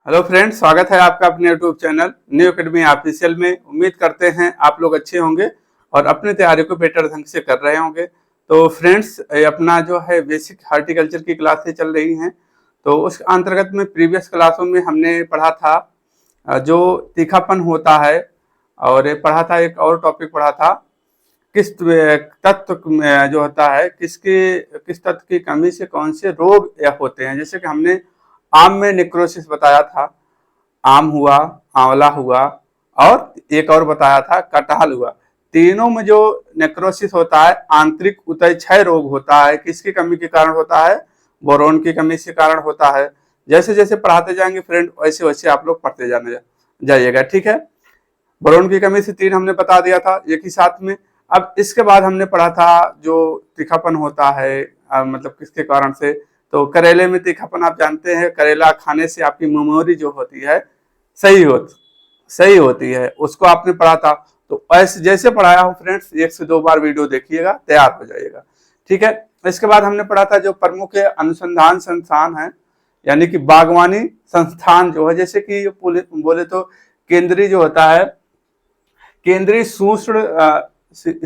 Hello friends, स्वागत है आपका अपने YouTube channel new academy official में। उम्मीद करते हैं आप लोग अच्छे होंगे और अपनी तैयारी को बेटर ढंग से कर रहे होंगे। तो फ्रेंड्स, अपना जो है बेसिक हार्टिकल्चर की क्लासें चल रही हैं। तो उस अंतर्गत में प्रीवियस क्लासों में हमने पढ़ा था जो तीखापन होता है, और पढ़ा था एक और टॉपिक पढ़ा था किस तत्व में जो होता है किस तत्व की कमी से कौन से रोग या होते हैं। जैसे कि हमने आम में नेक्रोसिस बताया था, आम हुआ, आंवला हुआ, और एक और बताया था कटहल हुआ। तीनों में जो नेक्रोसिस होता है आंतरिक उतय क्षय रोग होता है। किसकी कमी के कारण होता है? बोरोन की कमी के कारण होता है। जैसे जैसे पढ़ाते जाएंगे फ्रेंड, वैसे वैसे आप लोग पढ़ते जाइएगा, ठीक है। बोरोन की कमी से 3 हमने बता दिया था एक ही साथ में। अब इसके बाद हमने पढ़ा था जो तीखापन होता है, मतलब किसके कारण से। तो करेले में तीखापन आप जानते हैं, करेला खाने से आपकी मेमोरी जो होती है सही होती है, उसको आपने पढ़ा था। तो ऐसे जैसे पढ़ाया हूँ फ्रेंड्स, 1 से 2 बार वीडियो देखिएगा, तैयार हो जाइएगा, ठीक है। इसके बाद हमने पढ़ा था जो प्रमुख अनुसंधान संस्थान है, यानी कि बागवानी संस्थान जो है। जैसे कि बोले तो केंद्रीय जो होता है, केंद्रीय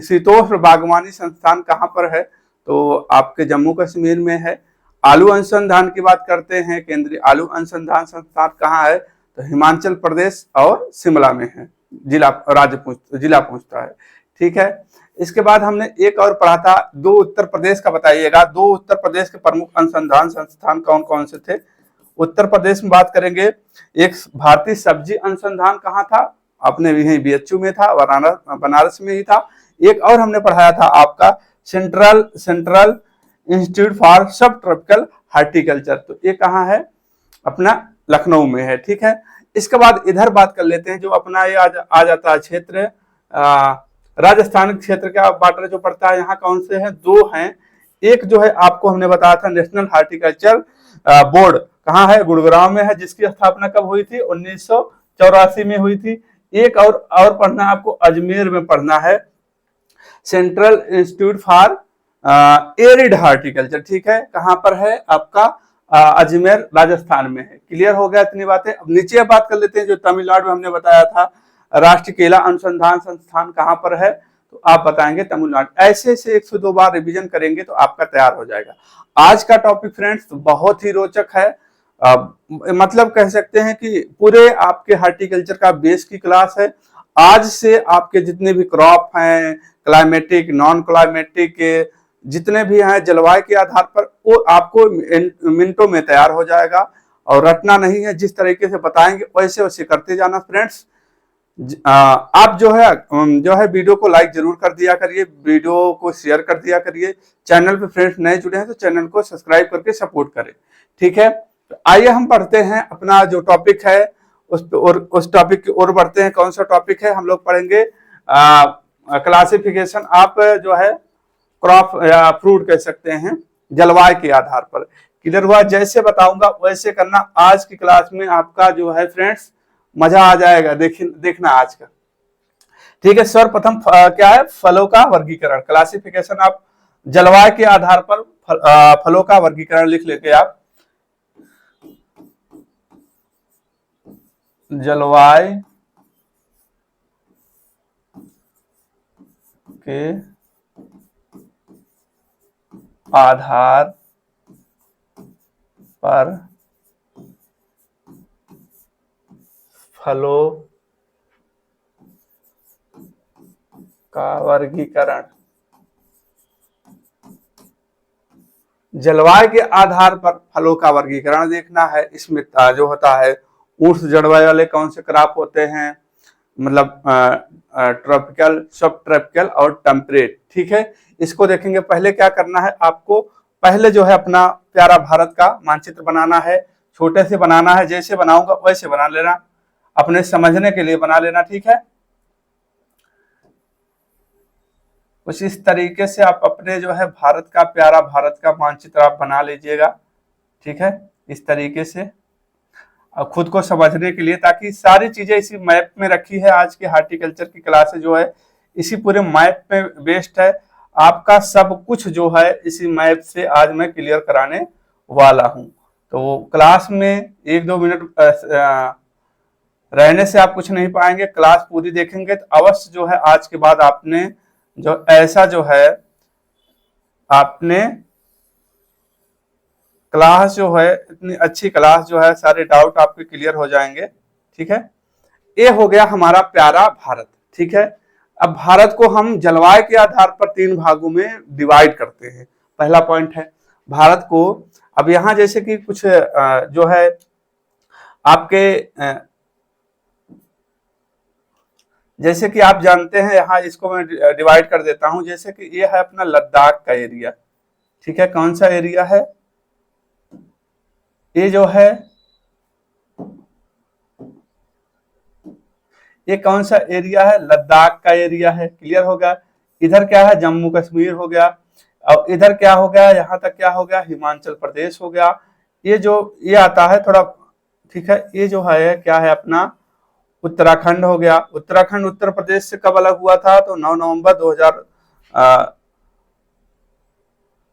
शीतोष्ण बागवानी संस्थान कहाँ पर है? तो आपके जम्मू कश्मीर में है। आलू अनुसंधान की बात करते हैं, केंद्रीय आलू अनुसंधान संस्थान कहाँ है? तो हिमाचल प्रदेश और शिमला में है। जिला पहुंचता है, ठीक है। इसके बाद हमने एक और पढ़ा था, 2 उत्तर प्रदेश का बताइएगा। 2 उत्तर प्रदेश के प्रमुख अनुसंधान संस्थान कौन कौन से थे? उत्तर प्रदेश में बात करेंगे, एक भारतीय सब्जी अनुसंधान कहाँ था? अपने यही बीएचयू में था, बनारस में ही था। एक और हमने पढ़ाया था आपका सेंट्रल इंस्टीट्यूट फॉर सब ट्रॉपिकल हार्टिकल्चर। तो ये कहाँ है? अपना लखनऊ में है, ठीक है। इसके बाद इधर बात कर लेते हैं जो अपना ये आ जाता है क्षेत्र, राजस्थान क्षेत्र का बॉर्डर जो पड़ता है। यहाँ कौन से हैं? 2 हैं। एक जो है आपको हमने बताया था नेशनल हार्टिकल्चर बोर्ड कहाँ है? गुड़गांव में है, जिसकी स्थापना कब हुई थी? 1984 में हुई थी। एक और पढ़ना आपको, अजमेर में पढ़ना है, central institute for arid horticulture, ठीक है। कहाँ पर है? आपका अजमेर राजस्थान में है। क्लियर हो गया इतनी बातें। अब नीचे बात कर लेते हैं जो तमिलनाडु में हमने बताया था, राष्ट्रीय केला अनुसंधान संस्थान कहाँ पर है? तो आप बताएंगे तमिलनाडु। ऐसे से 1 से 2 बार रिवीजन करेंगे तो आपका तैयार हो जाएगा। आज का टॉपिक फ्रेंड्स बहुत ही रोचक है। मतलब कह सकते हैं कि पूरे आपके हार्टिकल्चर का बेस की क्लास है। आज से आपके जितने भी क्रॉप हैं, क्लाइमेटिक, नॉन क्लाइमेटिक, जितने भी हैं जलवायु के आधार पर, वो आपको मिनटों में तैयार हो जाएगा। और रटना नहीं है, जिस तरीके से बताएंगे वैसे वैसे करते जाना फ्रेंड्स। आप जो है वीडियो को लाइक जरूर कर दिया करिए, वीडियो को शेयर कर दिया करिए। चैनल पे फ्रेंड्स नए जुड़े हैं तो चैनल को सब्सक्राइब करके सपोर्ट करें, ठीक है। तो आइए हम पढ़ते हैं अपना जो टॉपिक है उस टॉपिक की ओर बढ़ते हैं। कौन सा टॉपिक है? हम लोग पढ़ेंगे क्लासिफिकेशन। आप जो है क्रॉप या फ्रूट कह सकते हैं, जलवायु के आधार पर। क्लियर हुआ? जैसे बताऊंगा वैसे करना। आज की क्लास में आपका जो है फ्रेंड्स मजा आ जाएगा, देखना आज का, ठीक है। सर्वप्रथम क्या है? फलों का वर्गीकरण, क्लासिफिकेशन। आप जलवायु के आधार पर फलों का वर्गीकरण लिख लेते आप। जलवायु के आधार पर फलों का वर्गीकरण। जलवायु के आधार पर फलों का वर्गीकरण देखना है। इसमें जो होता है उष्ण जलवायु वाले कौन से क्रॉप होते हैं, मतलब ट्रॉपिकल, सब ट्रॉपिकल और टेम्परेट, ठीक है। इसको देखेंगे। पहले क्या करना है आपको? पहले जो है अपना प्यारा भारत का मानचित्र बनाना है। छोटे से बनाना है, जैसे बनाऊंगा वैसे बना लेना, अपने समझने के लिए बना लेना, ठीक है। कुछ इस तरीके से आप अपने जो है भारत का, प्यारा भारत का मानचित्र आप बना लीजिएगा, ठीक है। इस तरीके से खुद को समझने के लिए, ताकि सारी चीजें इसी मैप में रखी है। आज के हार्टिकल्चर की क्लास जो है इसी पूरे मैप पे बेस्ड है। आपका सब कुछ जो है इसी मैप से आज मैं क्लियर कराने वाला हूं। तो क्लास में 1-2 मिनट रहने से आप कुछ नहीं पाएंगे, क्लास पूरी देखेंगे तो अवश्य जो है आज के बाद आपने जो ऐसा जो है आपने क्लास जो है इतनी अच्छी क्लास जो है सारे डाउट आपके क्लियर हो जाएंगे। ठीक है, ये हो गया हमारा प्यारा भारत। ठीक है, अब भारत को हम जलवायु के आधार पर 3 भागों में डिवाइड करते हैं। पहला पॉइंट है भारत को, अब यहाँ जैसे कि कुछ जो है आपके जैसे कि आप जानते हैं, यहाँ इसको मैं डिवाइड कर देता हूं। जैसे कि ये है अपना लद्दाख का एरिया। ठीक है, कौन सा एरिया है ये जो है, ये कौन सा एरिया है, लद्दाख का एरिया है। क्लियर होगा। इधर क्या है, जम्मू कश्मीर हो गया, और इधर क्या हो गया, यहाँ तक क्या हो गया, हिमाचल प्रदेश हो गया। ये जो ये आता है थोड़ा, ठीक है, ये जो है क्या है अपना उत्तराखंड हो गया। उत्तराखंड उत्तर प्रदेश से कब अलग हुआ था, तो 9 नवंबर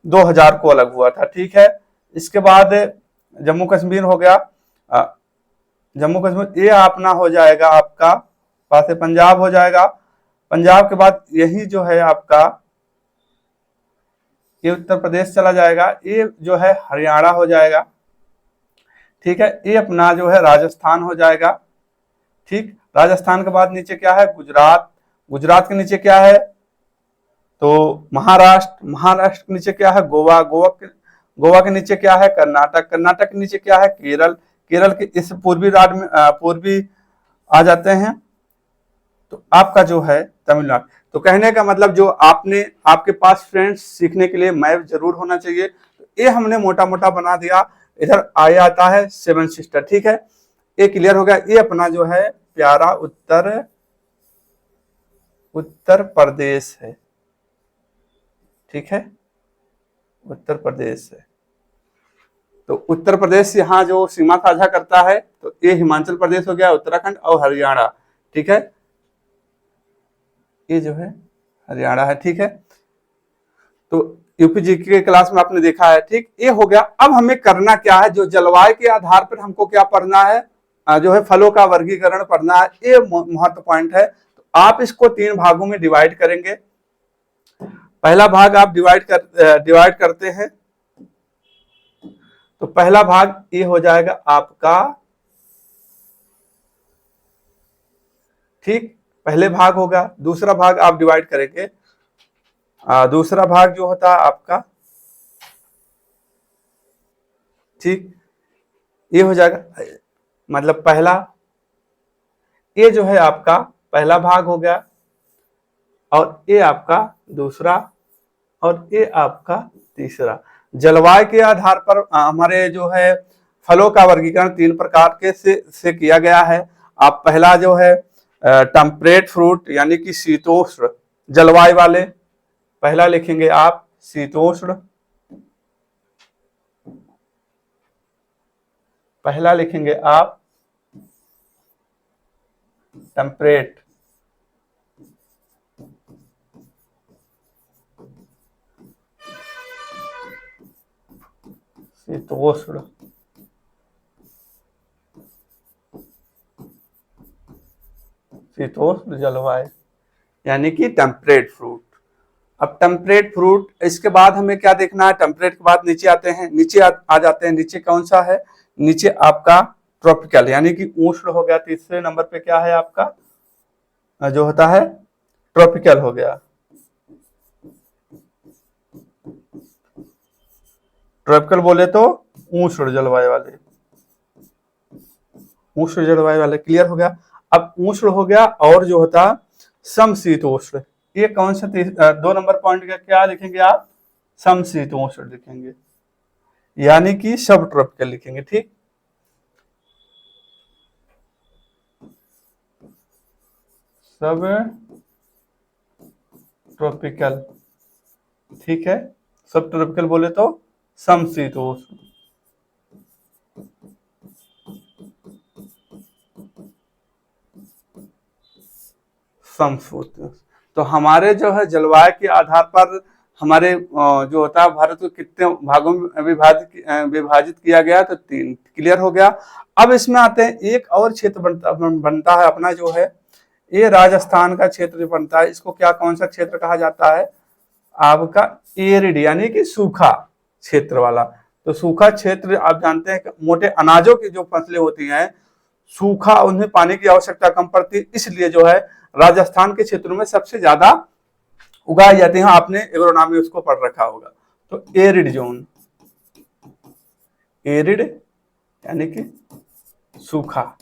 2000 को अलग हुआ था। ठीक है, इसके बाद जम्मू कश्मीर हो गया, जम्मू कश्मीर ये अपना हो जाएगा आपका पास से पंजाब हो जाएगा। पंजाब के बाद यही जो है आपका ये उत्तर प्रदेश चला जाएगा, ये जो है हरियाणा हो जाएगा। ठीक है, ये अपना जो है राजस्थान हो जाएगा। ठीक, राजस्थान के बाद नीचे क्या है, गुजरात। गुजरात के नीचे क्या है, तो महाराष्ट्र। महाराष्ट्र के नीचे क्या है, गोवा। गोवा के नीचे क्या है, कर्नाटक। कर्नाटक के नीचे क्या है, केरल। केरल के इस पूर्वी राज्य में पूर्वी आ जाते हैं, तो आपका जो है तमिलनाडु। तो कहने का मतलब जो आपने आपके पास फ्रेंड्स सीखने के लिए मैप जरूर होना चाहिए। तो ये हमने मोटा मोटा बना दिया। इधर आया आता है 7 सिस्टर। ठीक है, ये क्लियर हो गया। ये अपना जो है प्यारा उत्तर प्रदेश है। ठीक है, उत्तर प्रदेश है। तो उत्तर प्रदेश यहाँ जो सीमा साझा करता है, तो ये हिमाचल प्रदेश हो गया, उत्तराखंड और हरियाणा। ठीक है, ये जो है हरियाणा है। ठीक है, तो यूपी जीके के क्लास में आपने देखा है। ठीक, ये हो गया। अब हमें करना क्या है, जो जलवायु के आधार पर हमको क्या पढ़ना है, जो है फलों का वर्गीकरण पढ़ना है। ये महत्व पॉइंट है। तो आप इसको 3 भागों में डिवाइड करेंगे। पहला भाग आप डिवाइड करते हैं, तो पहला भाग ये हो जाएगा आपका, ठीक, पहले भाग होगा। दूसरा भाग आप डिवाइड करेंगे, दूसरा भाग जो होता है आपका, ठीक, ये हो जाएगा, मतलब पहला, ये जो है आपका पहला भाग हो गया, और ये आपका दूसरा, और ये आपका तीसरा। जलवायु के आधार पर हमारे जो है फलों का वर्गीकरण 3 प्रकार के से किया गया है। आप पहला जो है टेम्परेट फ्रूट यानी कि शीतोष्ण जलवायु वाले, पहला लिखेंगे आप शीतोष्ण, पहला लिखेंगे आप टेम्परेट, शीतोष्ण, शीतोष्ण जलवायु यानी कि टेम्परेट फ्रूट। अब टेम्परेट फ्रूट, इसके बाद हमें क्या देखना है, टेम्परेट के बाद नीचे आते हैं, नीचे आ जाते हैं। नीचे कौन सा है, नीचे आपका ट्रॉपिकल यानी कि उष्ण हो गया। तीसरे नंबर पे क्या है आपका जो होता है ट्रॉपिकल हो गया। ट्रॉपिकल बोले तो उष्ण जलवायु वाले, उष्ण जलवायु वाले। क्लियर हो गया। अब उष्ण हो गया, और जो होता समशीतोष्ण, ये कौन सा 2 नंबर पॉइंट का क्या लिखेंगे आप, समशीतोष्ण लिखेंगे, यानी कि सब ट्रॉपिकल लिखेंगे। ठीक, सब ट्रॉपिकल। ठीक है, सब ट्रॉपिकल बोले तो समशीतोष्ण। समशीतोष्ण। तो हमारे जो है जलवायु के आधार पर हमारे जो होता है भारत को कितने भागों में विभाजित किया गया, तो 3 क्लियर हो गया। अब इसमें आते हैं, एक और क्षेत्र बनता है अपना जो है, ये राजस्थान का क्षेत्र बनता है। इसको क्या, कौन सा क्षेत्र कहा जाता है? आपका एरिड, यानी कि सूखा क्षेत्र वाला। तो सूखा क्षेत्र आप जानते हैं कि मोटे अनाजों की जो फसलें होती हैं, सूखा, उन्हें पानी की आवश्यकता कम पड़ती है, इसलिए जो है राजस्थान के क्षेत्रों में सबसे ज्यादा उगाई जाती हैं। आपने एग्रोनॉमी उसको पढ़ रखा होगा। तो एरिड जोन, एरिड यानी कि सूखा,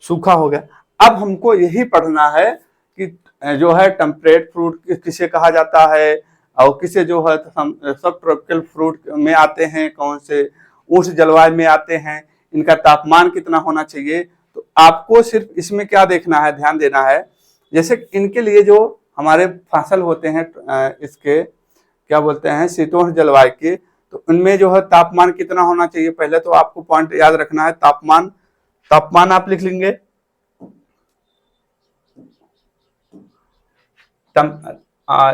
सूखा हो गया। अब हमको यही पढ़ना है कि जो है टेम्परेट फ्रूट किसे कहा जाता है, और किसे जो है सब ट्रॉपिकल फ्रूट में आते हैं, कौन से उष्ण जलवायु में आते हैं, इनका तापमान कितना होना चाहिए। तो आपको सिर्फ इसमें क्या देखना है, ध्यान देना है, जैसे इनके लिए जो हमारे फसल होते हैं, इसके क्या बोलते हैं, शीतोष्ण जलवायु के, तो उनमें जो है तापमान कितना होना चाहिए। पहले तो आपको पॉइंट याद रखना है, तापमान, तापमान आप लिख लेंगे,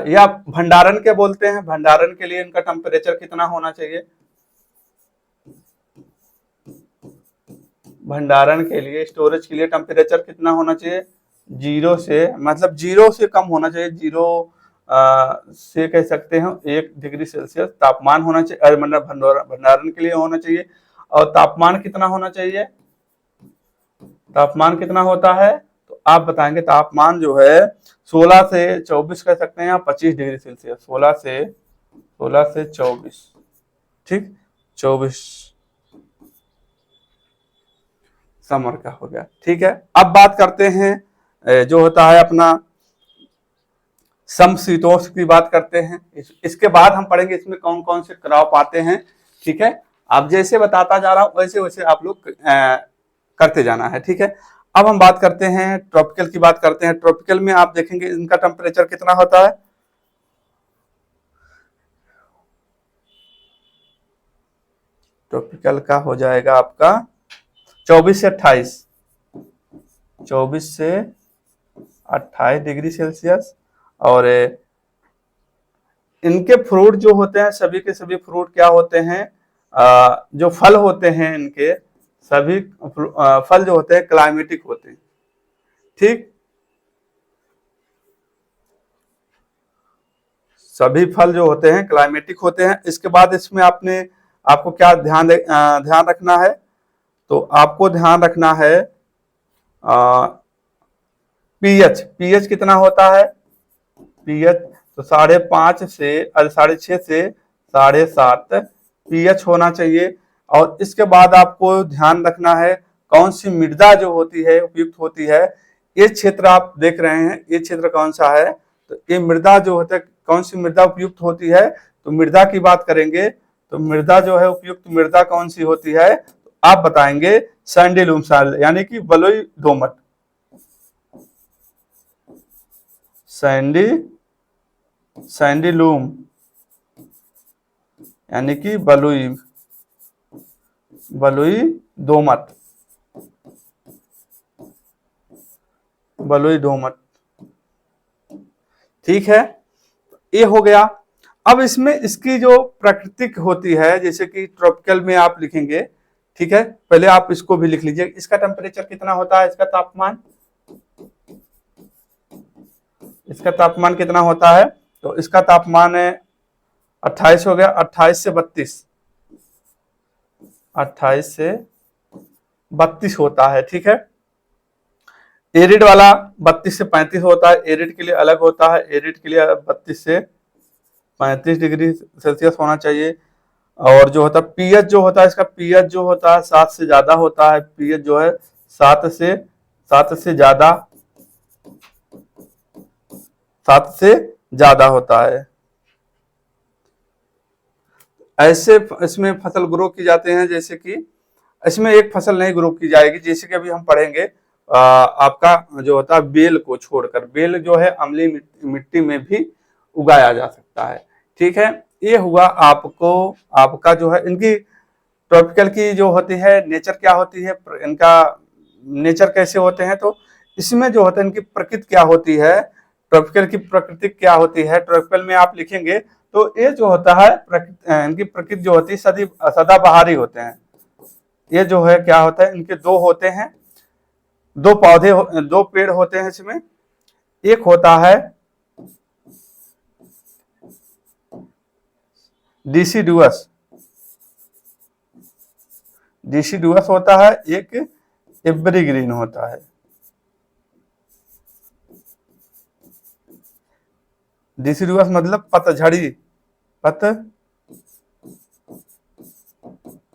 या भंडारण के बोलते हैं, भंडारण के लिए इनका टेम्परेचर कितना होना चाहिए। भंडारण के लिए, स्टोरेज के लिए टेम्परेचर कितना होना चाहिए, 0 से, मतलब 0 से कम होना चाहिए, 0 से कह सकते हैं 1 डिग्री सेल्सियस तापमान होना चाहिए, मतलब भंडारण के लिए होना चाहिए। और तापमान कितना होना चाहिए, तापमान कितना होता है, तो आप बताएंगे। तापमान जो है 16 से 24 कह सकते हैं, या 25 डिग्री सेल्सियस, 16 से 24, ठीक, 24 समर का हो गया, ठीक है। अब बात करते हैं जो होता है अपना समशीतोष्ण की बात करते हैं। इसके बाद हम पढ़ेंगे इसमें कौन कौन से क्रॉप आते हैं, ठीक है। आप जैसे बताता जा रहा हूं वैसे वैसे आप लोग करते जाना है, ठीक है। अब हम बात करते हैं ट्रॉपिकल की, बात करते हैं ट्रॉपिकल में। आप देखेंगे इनका टेम्परेचर कितना होता है, ट्रॉपिकल का हो जाएगा आपका 24 से 28, 24 से 28 डिग्री सेल्सियस। और इनके फ्रूट जो होते हैं, सभी के सभी फ्रूट क्या होते हैं, जो फल होते हैं इनके सभी फल जो होते हैं क्लाइमेटिक होते हैं, ठीक, सभी फल जो होते हैं क्लाइमेटिक होते हैं। इसके बाद इसमें आपको क्या ध्यान रखना है, तो आपको ध्यान रखना है पीएच, पीएच कितना होता है, पीएच तो 5.5 से 6.5 से 7.5 पीएच होना चाहिए। और इसके बाद आपको ध्यान रखना है कौन सी मृदा जो होती है उपयुक्त होती है। ये क्षेत्र आप देख रहे हैं, ये क्षेत्र कौन सा है, तो ये मृदा जो होता है, कौन सी मृदा उपयुक्त होती है, तो मृदा की बात करेंगे तो मृदा जो है उपयुक्त मृदा कौन सी होती है, तो आप बताएंगे सैंडी लूम सॉइल, यानी कि बलुई दोमट, सैंडी लूम यानी कि बलुई दोमट, बलुई दोमट, ठीक है। ये हो गया। अब इसमें इसकी जो प्राकृतिक होती है, जैसे कि ट्रॉपिकल में आप लिखेंगे, ठीक है, पहले आप इसको भी लिख लीजिए, इसका टेम्परेचर कितना होता है, इसका तापमान कितना होता है, तो इसका तापमान है 28 हो गया, 28 से 32 होता है, ठीक है। एरिड वाला 32 से 35 होता है, एरिड के लिए अलग होता है, एरिड के लिए 32 से 35 डिग्री सेल्सियस होना चाहिए। और जो होता है पीएच जो होता है, इसका पीएच जो होता है 7 से ज्यादा होता है, पीएच जो है 7 से ज्यादा होता है। ऐसे इसमें फसल ग्रो की जाते हैं, जैसे कि इसमें एक फसल नहीं ग्रो की जाएगी, जैसे कि अभी हम पढ़ेंगे आपका जो होता है बेल को छोड़कर, बेल जो है अम्लीय मिट्टी में भी उगाया जा सकता है, ठीक है। ये हुआ आपका जो है इनकी ट्रॉपिकल की जो होती है नेचर क्या होती है, इनका नेचर कैसे होते हैं, तो इसमें जो होता है इनकी प्रकृति क्या होती है। ट्रॉपिकल की प्रकृति क्या होती है, ट्रॉपिकल में आप लिखेंगे तो ये जो होता है इनकी प्रकृति जो होती है सदाबहारी होते हैं। ये जो है क्या होता है, इनके दो होते हैं, दो पेड़ होते हैं इसमें। एक होता है डिसिडुअस, डिसिडुअस होता है, एक एवरग्रीन होता है। डिसिडुअस मतलब पतझड़ी,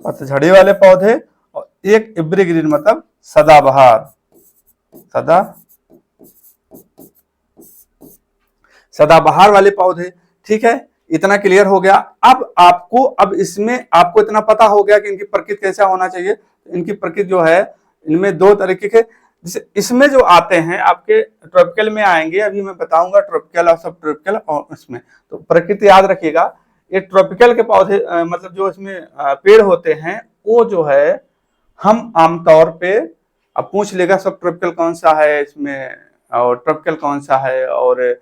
पतझड़ी वाले पौधे, और एक एवरग्रीन मतलब सदाबहार, सदाबहार वाले पौधे। ठीक है, इतना क्लियर हो गया। अब इसमें आपको इतना पता हो गया कि इनकी प्रकृति कैसा होना चाहिए। इनकी प्रकृति जो है, इनमें दो तरीके के, जैसे इसमें जो आते हैं आपके ट्रॉपिकल में आएंगे, अभी मैं बताऊंगा ट्रॉपिकल और सब ट्रॉपिकल, और इसमें तो प्रकृति याद रखिएगा। ये ट्रॉपिकल के पौधे मतलब जो इसमें पेड़ होते हैं, वो जो है हम आमतौर पे, अब पूछ लेगा सब ट्रॉपिकल कौन सा है इसमें, और ट्रॉपिकल कौन सा है, और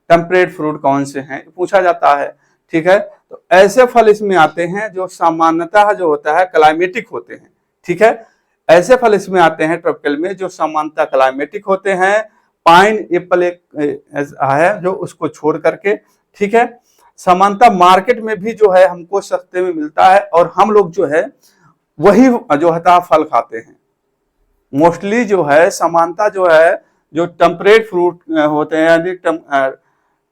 टेम्परेट फ्रूट कौन से हैं, पूछा जाता है। ठीक है, तो ऐसे फल इसमें आते हैं जो सामान्यतः जो होता है क्लाइमेटिक होते हैं। ठीक है, ऐसे फल इसमें आते हैं ट्रॉपिकल में जो सामान्यतः क्लाइमेटिक होते हैं। पाइन एप्पल एक है जो उसको छोड़ करके, ठीक है, सामान्यतः मार्केट में भी जो है हमको सस्ते में मिलता है, और हम लोग जो है वही जो है फल खाते हैं। मोस्टली जो है समानता जो है, जो टेम्परेट फ्रूट होते हैं यानी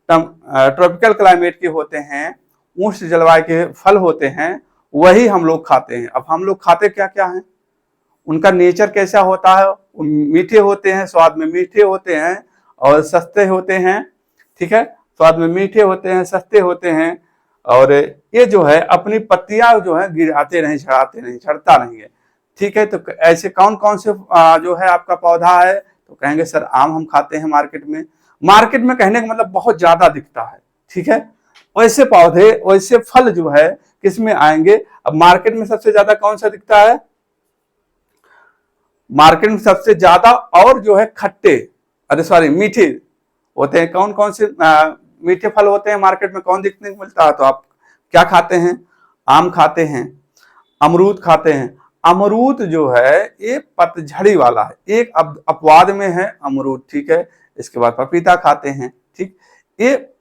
ट्रॉपिकल क्लाइमेट के होते हैं, उष्ण जलवायु के फल होते हैं, वही हम लोग खाते हैं। अब हम लोग खाते क्या क्या हैं, उनका नेचर कैसा होता है, मीठे होते हैं, स्वाद में मीठे होते हैं और सस्ते होते हैं। ठीक है, स्वाद में मीठे होते हैं, सस्ते होते हैं, और ये जो है अपनी पत्तियां जो है गिराते नहीं, झड़ाते नहीं, झड़ता नहीं है। ठीक है, तो ऐसे कौन कौन से जो है आपका पौधा है, तो कहेंगे सर आम हम खाते हैं मार्केट में। मार्केट में कहने का मतलब बहुत ज्यादा दिखता है। ठीक है, वैसे पौधे वैसे फल जो है किस में आएंगे। अब मार्केट में सबसे ज्यादा कौन सा दिखता है, मार्केट में सबसे ज्यादा और जो है खट्टे, अरे सॉरी मीठे होते हैं। कौन कौन से मीठे फल होते हैं मार्केट में, कौन देखने को मिलता है, तो आप क्या खाते हैं, आम खाते हैं, अमरूद खाते हैं। अमरूद जो है ये पतझड़ी वाला है, एक अपवाद में है अमरूद। ठीक है, इसके बाद पपीता खाते हैं। ठीक, ये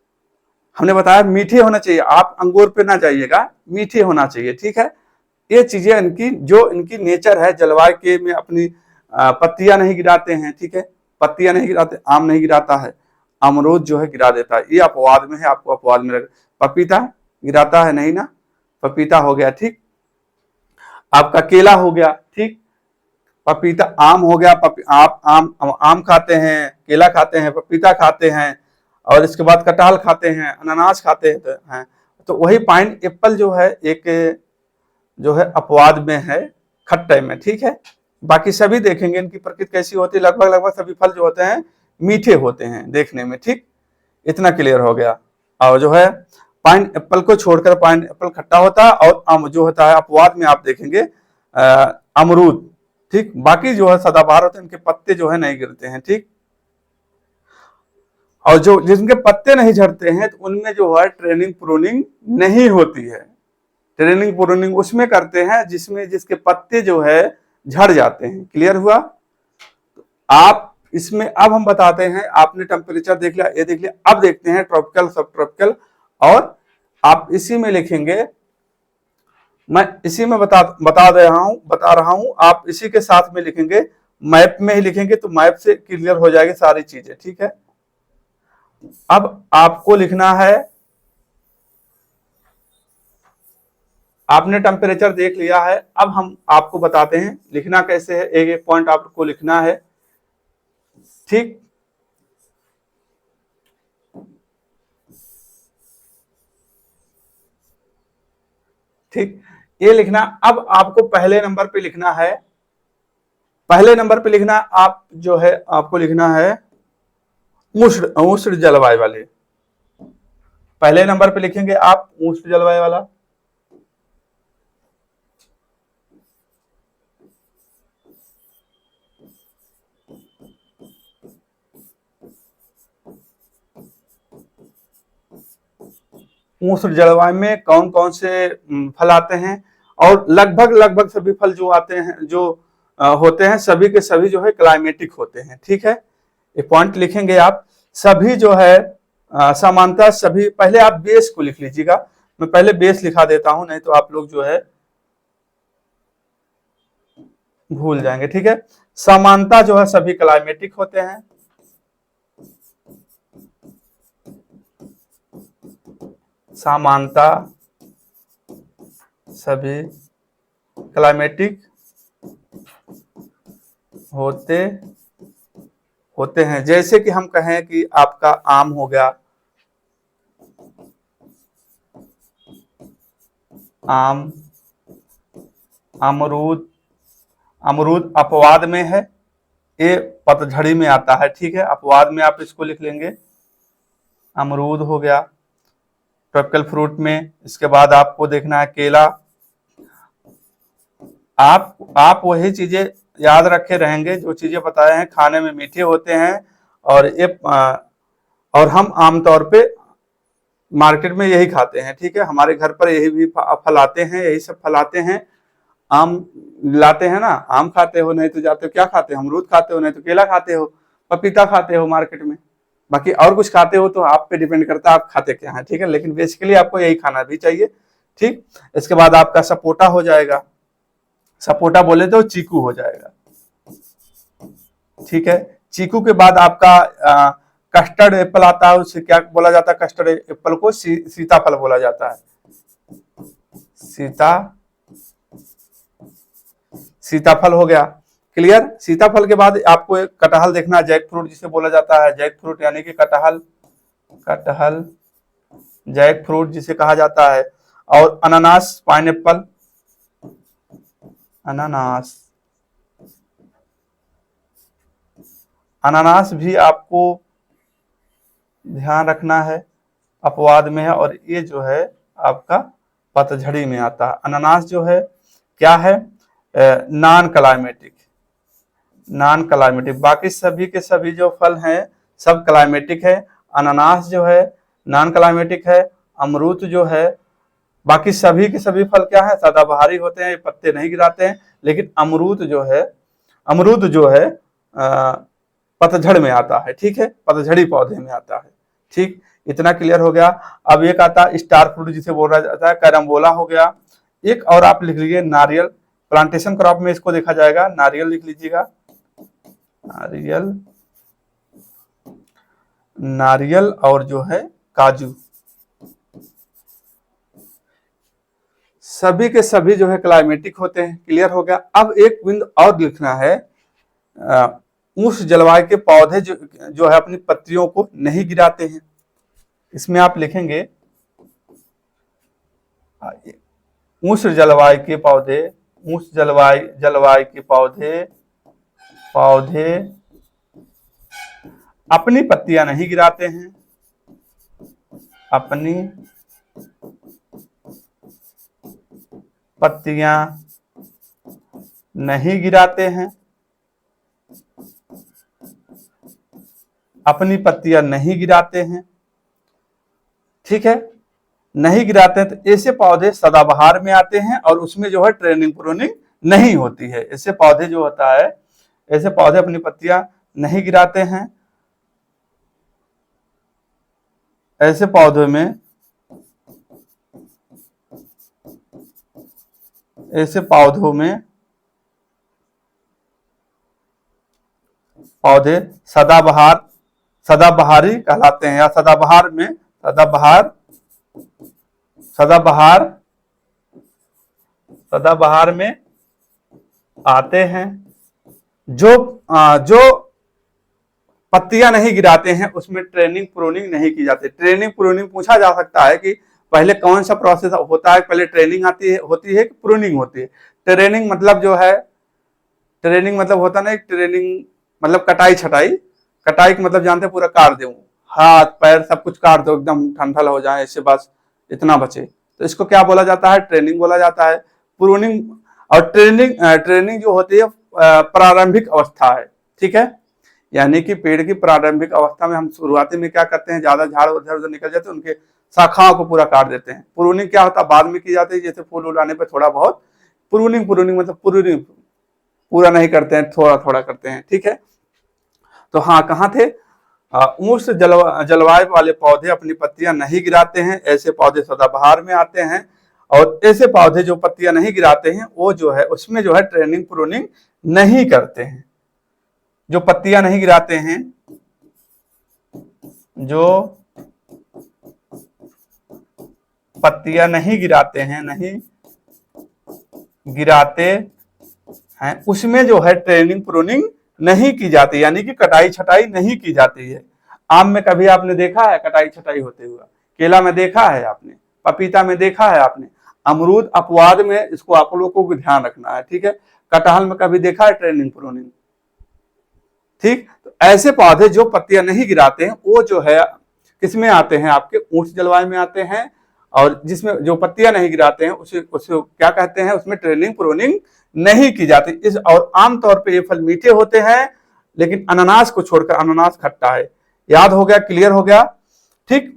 हमने बताया मीठे होना चाहिए, आप अंगूर पे ना जाइएगा, मीठे होना चाहिए। ठीक है, ये चीजें इनकी जो इनकी नेचर है, जलवायु के में अपनी पत्तियां नहीं गिराते हैं। ठीक है, पत्तियां नहीं गिराते, आम नहीं गिराता है, अमरूद जो है गिरा देता है, ये अपवाद में है, आपको अपवाद में रखेगा। पपीता गिराता है नहीं ना, पपीता हो गया। ठीक, आपका केला हो गया। ठीक, पपीता, आम हो गया, आप आम खाते हैं, केला खाते हैं, पपीता खाते हैं, और इसके बाद कटहल खाते हैं, अनानास खाते हैं। तो वही पाइन एप्पल जो है एक जो है अपवाद में है, खट्टे में। ठीक है, बाकी सभी देखेंगे इनकी प्रकृति कैसी होती है, लगभग लगभग सभी फल जो होते हैं मीठे होते हैं देखने में। ठीक, इतना क्लियर हो गया। और जो है पाइन एप्पल को छोड़कर, पाइन एप्पल खट्टा होता है, और आम जो होता है अपवाद में आप देखेंगे अमरूद। ठीक, बाकी जो है सदाबहार होते हैं, इनके पत्ते जो है नहीं गिरते हैं। ठीक, और जो जिनके पत्ते नहीं झड़ते हैं तो उनमें जो है ट्रेनिंग प्रूनिंग नहीं होती है। ट्रेनिंग प्रूनिंग उसमें करते हैं जिसमें जिसके पत्ते जो है झड़ जाते हैं। क्लियर हुआ। आप इसमें अब हम बताते हैं, आपने टेम्परेचर देख लिया, ये देख लिया, अब देखते हैं ट्रॉपिकल सब ट्रॉपिकल, और आप इसी में लिखेंगे, मैं इसी में बता रहा हूं, आप इसी के साथ में लिखेंगे, मैप में ही लिखेंगे तो मैप से क्लियर हो जाएगी सारी चीजें। ठीक है, अब आपको लिखना है, आपने टेम्परेचर देख लिया है, अब हम आपको बताते हैं लिखना कैसे है, एक एक पॉइंट आपको लिखना है। ठीक, ठीक, ये लिखना। अब आपको पहले नंबर पे लिखना है, पहले नंबर पे लिखना आप जो है आपको लिखना है उष्ण उष्ण जलवायु वाले, पहले नंबर पे लिखेंगे आप उष्ण जलवायु वाला। उष्ण जलवायु में कौन कौन से फल आते हैं, और लगभग सभी फल जो आते हैं, जो होते हैं, सभी के सभी जो है क्लाइमेटिक होते हैं। ठीक है, ये पॉइंट लिखेंगे आप। सभी जो है समानता सभी, पहले आप बेस को लिख लीजिएगा, मैं पहले बेस लिखा देता हूं, नहीं तो आप लोग जो है भूल जाएंगे। ठीक है, समानता जो है सभी क्लाइमेटिक होते हैं। समानता सभी क्लाइमेटिक होते हैं। जैसे कि हम कहें कि आपका आम हो गया, आम, अमरूद अपवाद में है, ये पतझड़ी में आता है। ठीक है, अपवाद में आप इसको लिख लेंगे, अमरूद हो गया ट्रॉपिकल फ्रूट में। इसके बाद आपको देखना है केला। आप वही चीजें याद रखे रहेंगे जो चीजें बताए हैं, खाने में मीठे होते हैं, और हम आमतौर पे मार्केट में यही खाते हैं। ठीक है, हमारे घर पर यही भी फल आते हैं, यही सब फल आते हैं। आम लाते हैं ना, आम खाते हो, नहीं तो जाते हो क्या खाते हो, अमरूद खाते हो, नहीं तो केला खाते हो, पपीता खाते हो मार्केट में। बाकी और कुछ खाते हो तो आप पे डिपेंड करता है आप खाते क्या हैं। ठीक है, लेकिन बेसिकली आपको यही खाना भी चाहिए। ठीक, इसके बाद आपका सपोटा हो जाएगा, सपोटा बोले तो चीकू हो जाएगा। ठीक है, चीकू के बाद आपका कस्टर्ड एप्पल आता है, उसे क्या बोला जाता है, कस्टर्ड एप्पल को सीताफल बोला जाता है। सीताफल हो गया, क्लियर। सीताफल के बाद आपको एक कटहल देखना है, जैक फ्रूट जिसे बोला जाता है, जैक फ्रूट यानी कि कटहल जैक फ्रूट जिसे कहा जाता है। और अनानास, पाइनएप्पल, अनानास भी आपको ध्यान रखना है, अपवाद में है, और ये जो है आपका पतझड़ी में आता है। अनानास जो है क्या है, नॉन क्लाइमेटिक। बाकी सभी के सभी जो फल हैं सब क्लाइमेटिक है। अनानास जो है नॉन क्लाइमेटिक है। अमरूद जो है, बाकी सभी के सभी फल क्या है, सदाबहारी होते हैं, पत्ते नहीं गिराते हैं। लेकिन अमरूद जो है पतझड़ में आता है। ठीक है, पतझड़ी पौधे में आता है। ठीक, इतना क्लियर हो गया। अब एक आता है स्टार फ्रूट जिसे बोला जाता है, कैरम्बोला हो गया। एक और आप लिख लीजिए नारियल, प्लांटेशन क्रॉप में इसको देखा जाएगा, नारियल लिख लीजिएगा, नारियल और जो है काजू, सभी के सभी जो है क्लाइमेटिक होते हैं। क्लियर हो गया। अब एक बिंदु और लिखना है, उष्ण जलवायु के पौधे जो है अपनी पत्तियों को नहीं गिराते हैं। इसमें आप लिखेंगे उष्ण जलवायु के पौधे अपनी पत्तियां नहीं गिराते हैं, अपनी पत्तियां नहीं गिराते हैं, अपनी पत्तियां नहीं गिराते हैं। ठीक है, नहीं गिराते हैं तो ऐसे पौधे सदाबहार में आते हैं, और उसमें जो है ट्रेनिंग प्रूनिंग नहीं होती है। ऐसे पौधे जो होता है, ऐसे पौधे अपनी पत्तियां नहीं गिराते हैं। ऐसे पौधों में पौधे सदाबहारी कहलाते हैं, या सदाबहार में आते हैं। जो पत्तियां नहीं गिराते हैं उसमें ट्रेनिंग प्रूनिंग नहीं की जाती। ट्रेनिंग प्रूनिंग पूछा जा सकता है कि पहले कौन सा प्रोसेस होता है, पहले ट्रेनिंग होती है कि प्रूनिंग होती है। ट्रेनिंग मतलब होता ना, ट्रेनिंग मतलब कटाई का मतलब जानते हैं, पूरा काट दो, हाथ पैर सब कुछ काट दो, एकदम ठंडा हो जाए, ऐसे बस इतना बचे, तो इसको क्या बोला जाता है, ट्रेनिंग बोला जाता है। प्रूनिंग और ट्रेनिंग जो होती है प्रारंभिक अवस्था है। ठीक है, यानी कि पेड़ की प्रारंभिक अवस्था में हम शुरुआती में क्या करते हैं, ज्यादा झाड़ उधर निकल जाते हैं, उनके शाखाओं को पूरा काट देते हैं। प्रूनिंग क्या होता है, बाद में की जाती है, जैसे फूल उलाने पर थोड़ा बहुत प्रूनिंग, मतलब प्रूनिंग पूरा नहीं करते हैं, थोड़ा थोड़ा करते हैं, ठीक है। तो हाँ, कहाँ थे, उष्ण जलवायु वाले पौधे अपनी पत्तियां नहीं गिराते हैं, ऐसे पौधे सदाबहार में आते हैं। और ऐसे पौधे जो पत्तियां नहीं गिराते हैं वो जो है उसमें जो है ट्रेनिंग प्रूनिंग नहीं करते हैं। जो पत्तियां नहीं गिराते हैं, जो पत्तियां नहीं गिराते हैं, नहीं गिराते हैं, उसमें जो है ट्रेनिंग प्रूनिंग नहीं की जाती, यानी कि कटाई छटाई नहीं की जाती है। आम में कभी आपने देखा है कटाई छटाई होते हुआ? केला में देखा है आपने, पपीता में देखा है आपने, अमरूद अपवाद में, इसको आप लोगों को ध्यान रखना है, ठीक है। कटहल में कभी देखा है ट्रेनिंग प्रूनिंग? ठीक, तो ऐसे पौधे जो पत्तियां नहीं गिराते हैं वो जो है किसमें आते हैं, आपके उष्ण जलवायु में आते हैं। और जिसमें जो पत्तियां नहीं गिराते हैं उसे क्या कहते हैं, उसमें ट्रेनिंग प्रूनिंग नहीं की जाती। इस और आमतौर पे ये फल मीठे होते हैं, लेकिन अनानास को छोड़कर, अनानास खट्टा है। याद हो गया, क्लियर हो गया, ठीक।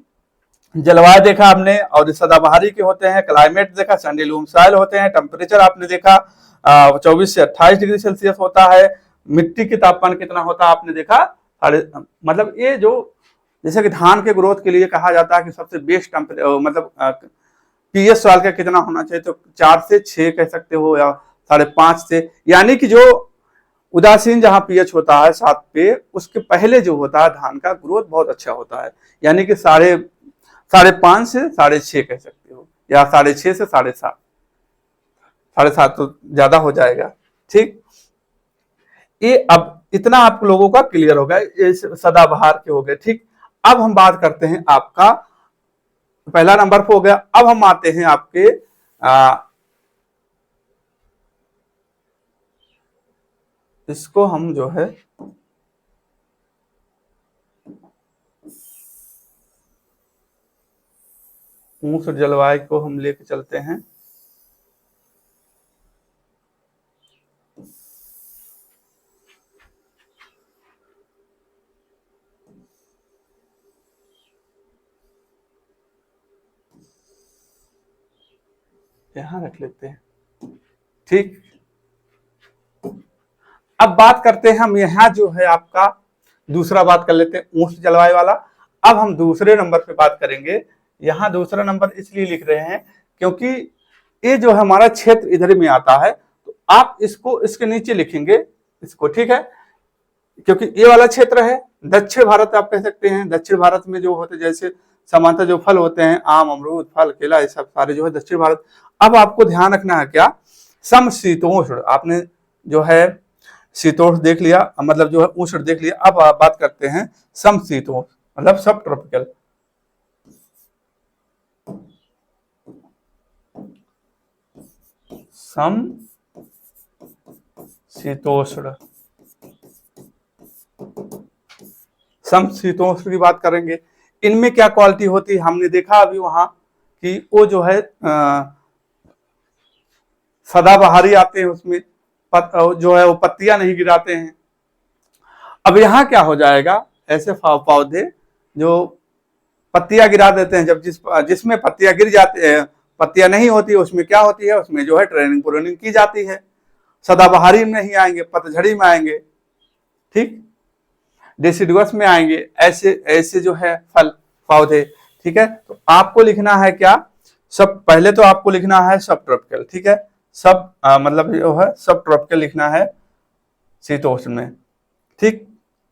जलवायु देखा आपने, और सदाबहारी के होते हैं। क्लाइमेट देखा, सैंडी लूम सॉइल होते हैं। टेम्परेचर आपने देखा 24 से 28 डिग्री सेल्सियस होता है। मिट्टी के तापमान कितना होता है आपने देखा, मतलब ये जो जैसे कि धान के ग्रोथ के लिए कहा जाता है कि सबसे बेस्ट मतलब पीएच सॉइल का कितना होना चाहिए, तो 4 से 6 कह सकते हो, या 5.5 से, यानी कि जो उदासीन जहां पीएच होता है 7 पे, उसके पहले जो होता है धान का ग्रोथ बहुत अच्छा होता है, यानी कि 5.5 से 6.5 कह सकते हो, या 6.5 से 7.5, 7.5 तो ज्यादा हो जाएगा, ठीक। ये अब इतना आप लोगों का क्लियर हो गया, ये सदाबहार के हो गए, ठीक। अब हम बात करते हैं, आपका पहला नंबर पे हो गया। अब हम आते हैं आपके इसको हम जो है उष्ण जलवायु को हम लेके चलते हैं। यहां रख लेते हैं, ठीक। अब बात करते हैं हम यहां जो है आपका दूसरा बात कर लेते हैं उष्ण जलवायु वाला। अब हम दूसरे नंबर पे बात करेंगे। यहां दूसरा नंबर इसलिए लिख रहे हैं क्योंकि ये जो हमारा क्षेत्र इधर में आता है, तो आप इसको इसके नीचे लिखेंगे इसको, ठीक है, क्योंकि ये वाला क्षेत्र है दक्षिण भारत, आप कह सकते हैं। दक्षिण भारत में जो होते, जैसे सामान्यतः जो फल होते हैं, आम, अमरूद, फल, केला, ये सब सारे जो है दक्षिण भारत। अब आपको ध्यान रखना है क्या, समशीतोष्ण, आपने जो है शीतोष्ण देख लिया, मतलब जो है उष्ण देख लिया। अब आप बात करते हैं समशीतोष्ण, मतलब सब ट्रॉपिकल। समशीतोष्ण, समशीतोष्ण की बात करेंगे। इनमें क्या क्वालिटी होती है, हमने देखा अभी वहां कि वो जो है सदाबहारी आते हैं, उसमें जो है वो पत्तियां नहीं गिराते हैं। अब यहाँ क्या हो जाएगा, ऐसे पौधे जो पत्तियां गिरा देते हैं, जब जिसमें पत्तियां गिर जाती है, पत्तियां नहीं होती है, उसमें क्या होती है, उसमें जो है ट्रेनिंग प्रूनिंग की जाती है। सदाबहारी में नहीं आएंगे, पतझड़ी में आएंगे, ठीक, डेसिडुअस में आएंगे, ऐसे ऐसे जो है फल पौधे, ठीक है। तो आपको लिखना है क्या, सब पहले तो आपको लिखना है सब ट्रॉपिकल, ठीक है, सब मतलब जो है सब ट्रॉपिकल लिखना है शीतोष्ण में, ठीक।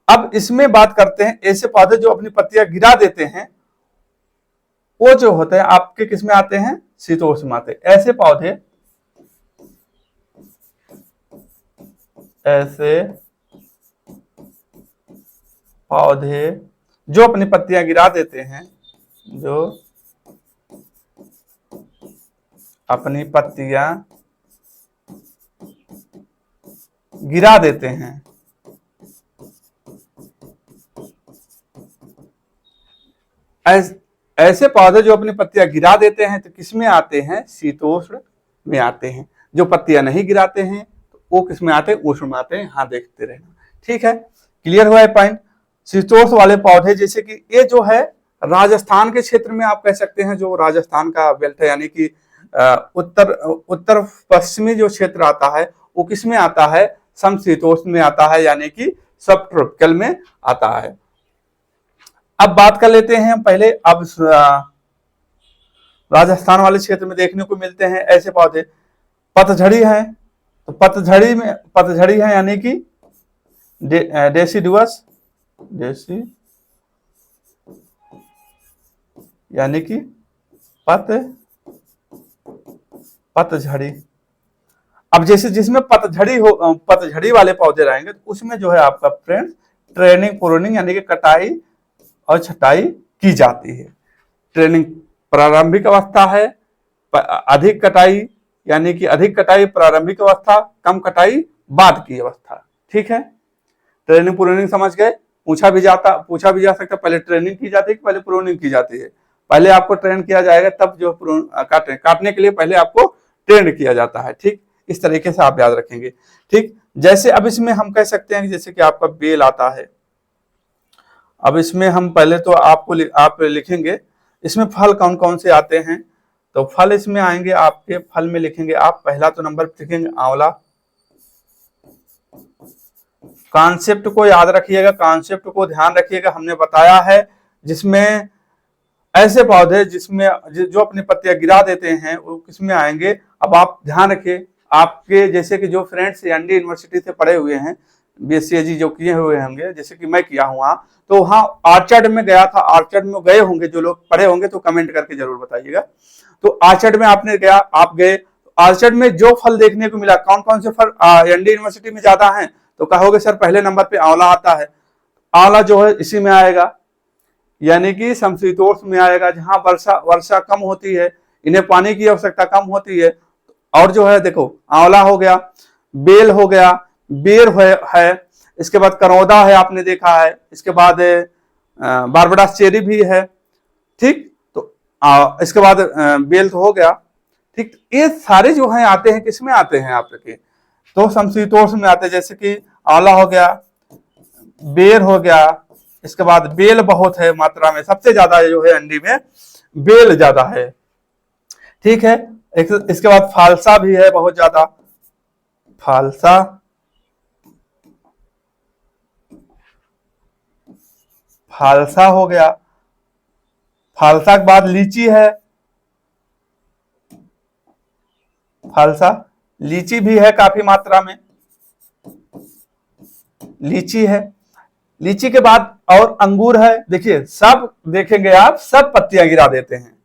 अब इसमें बात करते हैं ऐसे पौधे जो अपनी पत्तियां गिरा देते हैं, वो जो होते हैं आपके किस में आते हैं, शीतोष्ण में आते हैं। ऐसे पौधे, ऐसे पौधे जो अपनी पत्तियां गिरा देते हैं, जो अपनी पत्तियां गिरा देते हैं, ऐसे पौधे जो अपनी पत्तियां गिरा देते हैं तो किसमें आते हैं, शीतोष्ण में आते हैं। जो पत्तियां नहीं गिराते हैं तो वो किसमें आते हैं, उष्ण में आते हैं। हाँ, देखते रहना, ठीक है, क्लियर हुआ है पॉइंट। शीतोष्ण वाले पौधे जैसे कि ये जो है राजस्थान के क्षेत्र में आप कह सकते हैं, जो राजस्थान का बेल्ट है, यानी कि उत्तर पश्चिमी जो क्षेत्र आता है वो किस में आता है, समशीतोष्ण में आता है, यानी कि सब ट्रॉपिकल में आता है। अब बात कर लेते हैं पहले, अब राजस्थान वाले क्षेत्र में देखने को मिलते हैं ऐसे पौधे, पतझड़ी है, तो पतझड़ी है यानी कि डेसिडुअस, यानी कि पतझड़ी। अब जैसे जिसमें पतझड़ी वाले पौधे रहेंगे तो उसमें जो है आपका फ्रेंड ट्रेनिंग प्रूनिंग यानी कि कटाई और छटाई की जाती है। ट्रेनिंग प्रारंभिक अवस्था है, अधिक कटाई यानी कि अधिक कटाई प्रारंभिक अवस्था, कम कटाई बाद की अवस्था। ठीक है, ट्रेनिंग प्रूनिंग समझ गए। पूछा भी जा सकता है पहले ट्रेनिंग की जाती है कि पहले प्रूनिंग की जाती है। पहले आपको ट्रेन किया जाएगा तब जो काटने के लिए पहले आपको ट्रेन किया जाता है। ठीक, इस तरीके से आप याद रखेंगे। ठीक, जैसे अब इसमें हम कह सकते हैं कि जैसे कि आपका बेल आता है। अब इसमें हम पहले तो आप लिखेंगे इसमें फल कौन कौन से आते हैं। तो फल इसमें आएंगे आपके, फल में लिखेंगे आप पहला तो नंबर लिखेंगे आंवला। कॉन्सेप्ट को याद रखिएगा, कॉन्सेप्ट को ध्यान रखिएगा। हमने बताया है जिसमें ऐसे पौधे जिसमें जो अपनी पत्तियां गिरा देते हैं वो किसमें आएंगे। अब आप ध्यान रखिए, आपके जैसे कि जो फ्रेंड्स एनडी यूनिवर्सिटी से पढ़े हुए हैं, बीएससी जो किए हुए होंगे, जैसे कि मैं किया हूँ, तो वहाँ आर्चर्ड में गया था, आर्चर्ड में गए होंगे जो लोग पढ़े होंगे तो कमेंट करके जरूर बताइएगा। तो आर्चर्ड में आप गए, आर्चर्ड में जो फल देखने को मिला, कौन कौन से फल एनडी यूनिवर्सिटी में ज्यादा है, तो कहोगे सर पहले नंबर पे आंवला आता है। आंवला जो है इसी में आएगा, यानी कि समशीतोष्ण में आएगा, जहां वर्षा कम होती है, इन्हें पानी की आवश्यकता कम होती है। और जो है देखो, आंवला हो गया, बेल हो गया, बेर है, इसके बाद करौदा है, आपने देखा है, इसके बाद बारबडास चेरी भी है। ठीक, तो इसके बाद बेल तो हो गया। ठीक, ये सारे जो हैं आते हैं किसमें आते हैं आपके, तो समशीतोष्ण में आते हैं। जैसे कि आंवला हो गया, बेर हो गया, इसके बाद बेल बहुत है मात्रा में, सबसे ज्यादा जो है अंडी में बेल ज्यादा है। ठीक है, इसके बाद फालसा भी है बहुत ज्यादा, फालसा हो गया। फालसा के बाद लीची है, लीची भी है काफी मात्रा में, लीची है। लीची के बाद और अंगूर है। देखिए सब देखेंगे आप, सब पत्तियां गिरा देते हैं,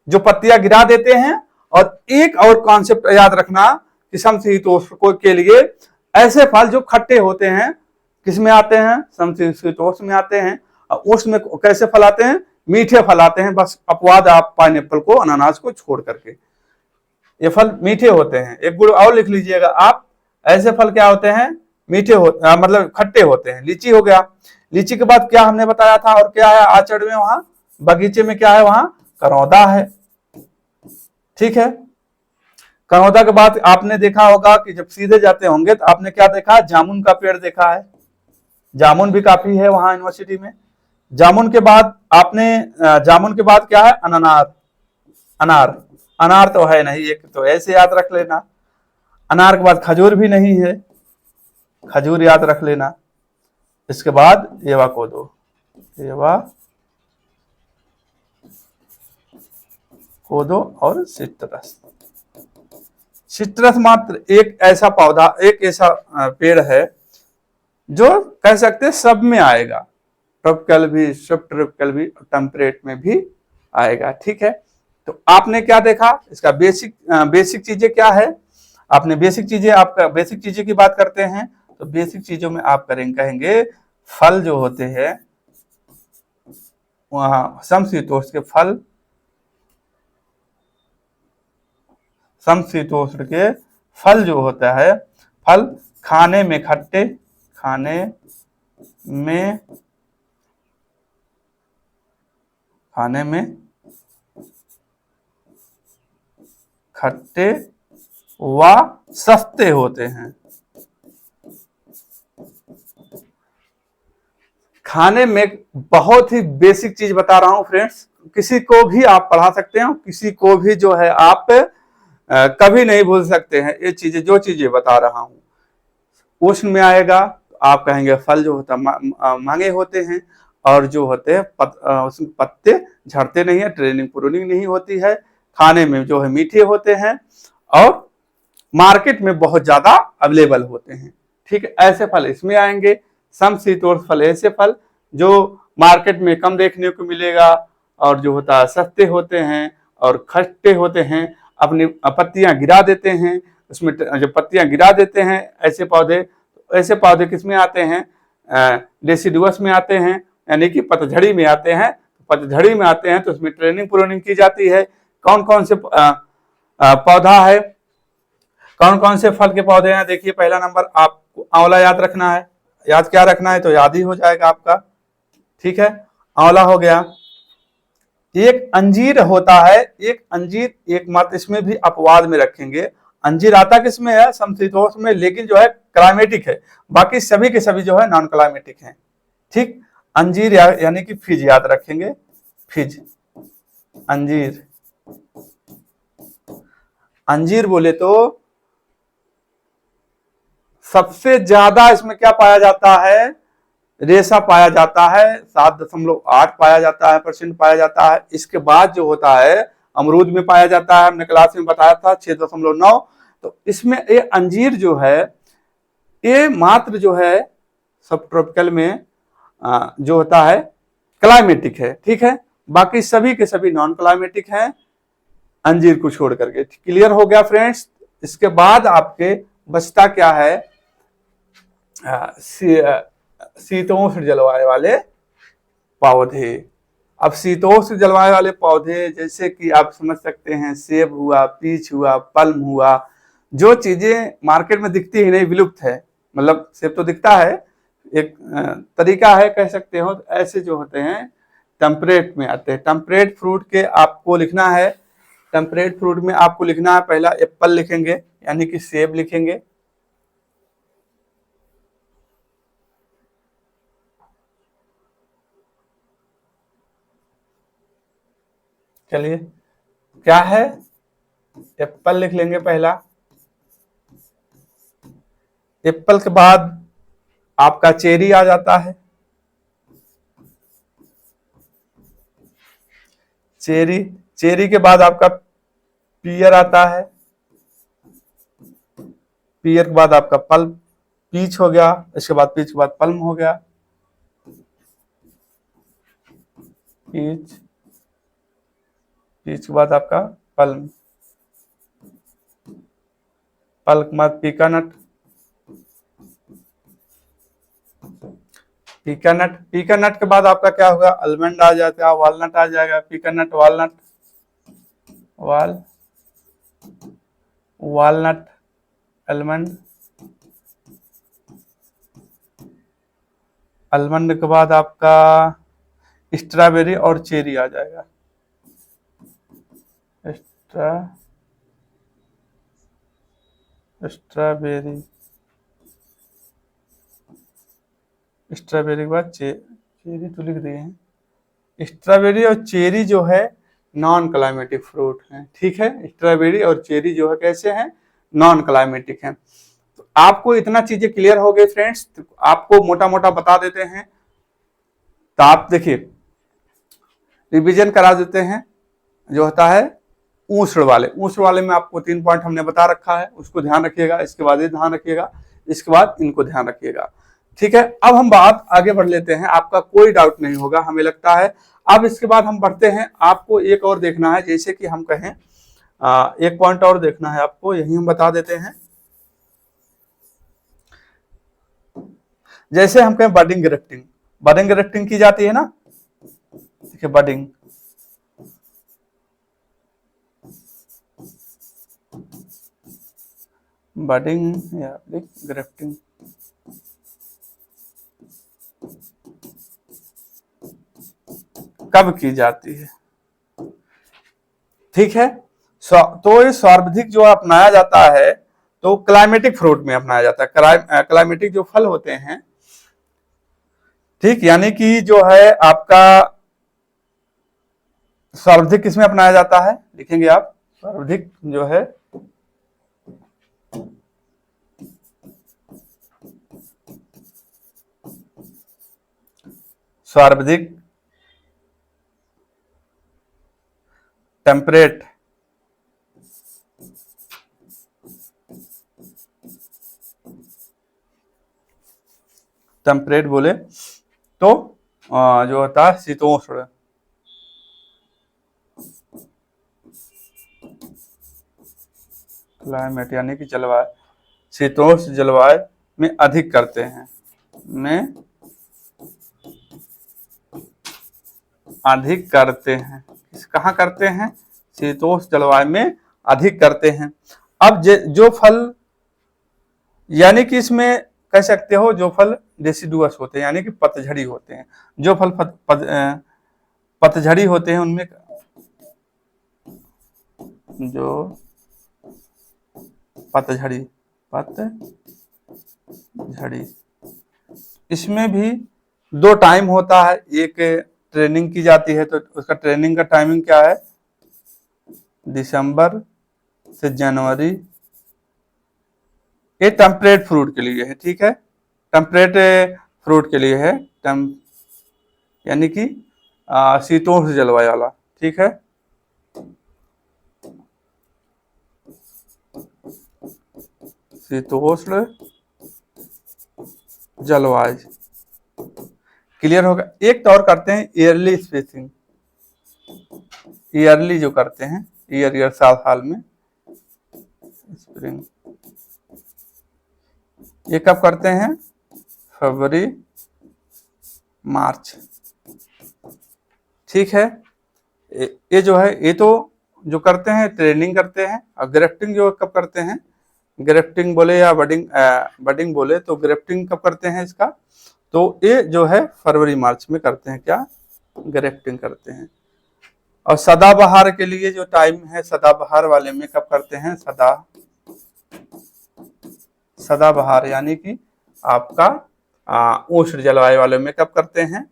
जो पत्तियां गिरा देते हैं। और एक और कॉन्सेप्ट याद रखना कि समशीतोष्ण के लिए ऐसे फल जो खट्टे होते हैं किसमें आते हैं, समशीतोष्ण में आते हैं। और उसमें कैसे फल आते हैं, मीठे फल आते हैं। बस अपवाद आप पाइनएप्पल को, अनानास को छोड़ करके, ये फल मीठे होते हैं। एक गुण और लिख लीजिएगा आप, ऐसे फल क्या होते हैं, मीठे होते, मतलब खट्टे होते हैं। लीची हो गया, लीची के बाद क्या हमने बताया था, और क्या है आचड़ में, वहां बगीचे में क्या है, वहां करौदा है। ठीक है, करौदा के बाद आपने देखा होगा कि जब सीधे जाते होंगे तो आपने क्या देखा, जामुन का पेड़ देखा है, जामुन भी काफी है वहां यूनिवर्सिटी में। जामुन के बाद क्या है, अनार तो है नहीं, एक तो ऐसे याद रख लेना। अनार के बाद खजूर भी नहीं है, खजूर याद रख लेना। इसके बाद एवा कोदो, और सिट्रस मात्र एक ऐसा पौधा, एक ऐसा पेड़ है जो कह सकते हैं सब में आएगा, ट्रॉपिकल भी, सब ट्रॉपिकल भी, टेम्परेट में भी आएगा। ठीक है, तो आपने क्या देखा, इसका बेसिक चीजें क्या है, आपने बेसिक चीजें की बात करते हैं तो बेसिक चीजों में आप कहेंगे फल जो होते हैं वहां समशीतोष्ण के फल, समशीतोष्ण के फल जो होता है, फल खाने में खट्टे, खट्टे व सस्ते होते हैं। खाने में बहुत ही बेसिक चीज बता रहा हूं फ्रेंड्स, किसी को भी आप पढ़ा सकते हैं, किसी को भी जो है आप कभी नहीं भूल सकते हैं। ये चीजें जो चीजें बता रहा हूं उष्ण में आएगा, आप कहेंगे फल जो होता महंगे होते हैं और जो होते हैं उसमें पत्ते झड़ते नहीं है, ट्रेनिंग प्रूनिंग नहीं होती है, खाने में जो है मीठे होते हैं और मार्केट में बहुत ज्यादा अवेलेबल होते हैं। ठीक है, ऐसे फल इसमें आएंगे। समशीतोष्ण फल ऐसे फल जो मार्केट में कम देखने को मिलेगा और जो होता है सस्ते होते हैं और खट्टे होते हैं, अपनी पत्तियां गिरा देते हैं, उसमें जब पत्तियां गिरा देते हैं ऐसे पौधे किसमें आते हैं, डेसिडुअस में आते हैं, यानी कि पतझड़ी में आते हैं। पतझड़ी में आते हैं तो उसमें ट्रेनिंग प्रूनिंग की जाती है। कौन कौन से पौधा है, कौन कौन से फल के पौधे हैं, देखिए पहला नंबर आपको आंवला याद रखना है। याद क्या रखना है, तो याद ही हो जाएगा आपका। ठीक है, आंवला हो गया। एक अंजीर होता है, एक अंजीर एकमात्र, इसमें भी अपवाद में रखेंगे। अंजीर आता किसमें है, समशीतोष्ण में, लेकिन जो है क्लाइमेटिक है, बाकी सभी के सभी जो है नॉन क्लाइमेटिक है। ठीक, अंजीर यानी कि फिज याद रखेंगे, फिज अंजीर। अंजीर बोले तो सबसे ज्यादा इसमें क्या पाया जाता है, रेशा पाया जाता है, 7.8 पाया जाता है, % पाया जाता है। इसके बाद जो होता है अमरूद में पाया जाता है, हमने क्लास में बताया था 6.9। तो इसमें ये अंजीर जो है ये मात्र जो है सब ट्रॉपिकल में जो होता है क्लाइमेटिक है। ठीक है, बाकी सभी के सभी नॉन क्लाइमेटिक हैं अंजीर को छोड़ करके। क्लियर हो गया फ्रेंड्स। इसके बाद आपके बचता क्या है, शीतोष्ण जलवायु वाले पौधे। अब शीतोष्ण जलवायु वाले पौधे जैसे कि आप समझ सकते हैं सेब हुआ, पीच हुआ, पल्म हुआ, जो चीजें मार्केट में दिखती ही नहीं, विलुप्त है। मतलब सेब तो दिखता है, एक तरीका है कह सकते हो। ऐसे जो होते हैं टेम्परेट में आते हैं। टेम्परेट फ्रूट के आपको लिखना है, टेम्परेट फ्रूट में आपको लिखना है, पहला एप्पल लिखेंगे यानी कि सेब लिखेंगे। चलिए क्या है, एप्पल लिख लेंगे पहला। एप्पल के बाद आपका चेरी आ जाता है, चेरी। चेरी के बाद आपका पियर आता है, पियर के बाद आपका पल्म, पीच हो गया। इसके बाद पीच के बाद पल्म हो गया, पीच, पीच के बाद आपका पल्म, पल्म के बाद पीकानट, पीकानट, पीकानट के बाद आपका क्या होगा, आलमंड आ जाता है, वॉलनट आ जाएगा। पीकानट, वॉलनट, वॉलनट, आलमंड, आलमंड के बाद आपका स्ट्रॉबेरी और चेरी आ जाएगा। स्ट्रॉबेरी, स्ट्रॉबेरी के बाद चेरी तो लिख दिए हैं। स्ट्रॉबेरी और चेरी जो है नॉन क्लाइमेटिक फ्रूट हैं। ठीक है, स्ट्रॉबेरी और चेरी जो है कैसे हैं, नॉन क्लाइमेटिक हैं। तो आपको इतना चीजें क्लियर हो गई फ्रेंड्स। तो आपको मोटा मोटा बता देते हैं, तो आप देखिए रिवीजन करा देते हैं। जो होता है ऊष्ण वाले में आपको 3 पॉइंट हमने बता रखा है, उसको ध्यान रखिएगा। इसके बाद ये ध्यान रखिएगा, इसके बाद इनको ध्यान रखिएगा। ठीक है, अब हम बात आगे बढ़ लेते हैं, आपका कोई डाउट नहीं होगा हमें लगता है। अब इसके बाद हम बढ़ते हैं, आपको एक और देखना है, जैसे कि हम कहें एक पॉइंट और देखना है आपको, यही हम बता देते हैं। जैसे हम कहें बडिंग ग्राफ्टिंग, बडिंग ग्राफ्टिंग की जाती है ना। देखिए बडिंग, बडिंग या ग्राफ्टिंग, कब की जाती है। ठीक है, तो ये सर्वाधिक जो अपनाया जाता है तो क्लाइमेटिक फ्रूट में अपनाया जाता है। क्लाइमेटिक जो फल होते हैं ठीक, यानी कि जो है आपका सर्वाधिक किसमें अपनाया जाता है, लिखेंगे आप सर्वाधिक जो है सर्वाधिक टेम्परेट टेम्परेट बोले तो जो होता है शीतोष्ण क्लाइमेट, यानी कि जलवायु, शीतोष्ण जलवायु में अधिक करते हैं, में अधिक करते हैं। कहाँ करते हैं, शीतोष्ण जलवायु में अधिक करते हैं। अब जो फल, यानी कि इसमें कह सकते हो जो फल डेसिडुअस होते हैं, यानी कि पतझड़ी होते हैं, जो फल पतझड़ी होते हैं उनमें जो पतझड़ी इसमें भी दो टाइम होता है, एक ट्रेनिंग की जाती है तो उसका ट्रेनिंग का टाइमिंग क्या है, दिसंबर से जनवरी, ये टेम्परेट फ्रूट के लिए है, ठीक है, टेम्परेट फ्रूट के लिए है, यानी कि शीतोष्ण जलवायु वाला, ठीक है। शीतोष्ण जलवायु क्लियर होगा। एक तो और करते हैं ईयरली स्पेसिंग, ईयरली जो करते हैं, ईयर साल में, स्प्रिंग, ये कब करते हैं, फरवरी मार्च, ठीक है। ये जो है, ये तो जो करते हैं ट्रेनिंग करते हैं, और ग्रेफ्टिंग जो कब करते हैं, ग्रेफ्टिंग बोले या बडिंग बोले, तो ग्रेफ्टिंग कब करते हैं इसका, तो ये जो है फरवरी मार्च में करते हैं, क्या, ग्रेफ्टिंग करते हैं। और सदाबहार के लिए जो टाइम है, सदाबहार वाले में कब करते हैं, सदाबहार यानी कि आपका उष्ण जलवायु वाले में कब करते हैं,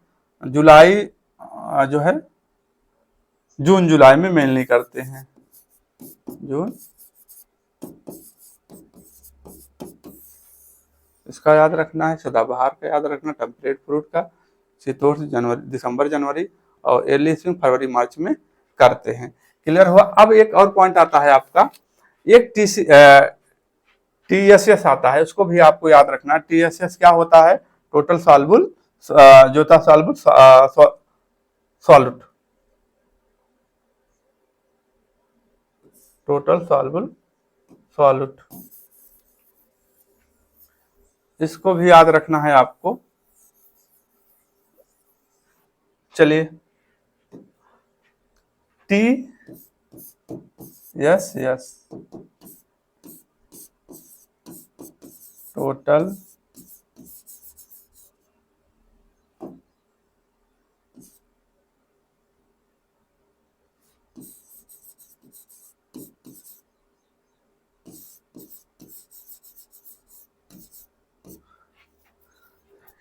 जुलाई जो है जून जुलाई में मेनली करते हैं, जून, इसका याद रखना है, सदाबहार का याद रखना, टेम्परेट फ्रूट का, शीतोष्ण जनवरी, दिसंबर जनवरी, और अर्ली स्प्रिंग फरवरी मार्च में करते हैं। क्लियर हुआ। अब एक और पॉइंट आता है आपका, एक TSS आता है, उसको भी आपको याद रखना। TSS क्या होता है, टोटल सॉल्युबल जो था soluble solute, total soluble solute, इसको भी याद रखना है आपको। चलिए, TSS टोटल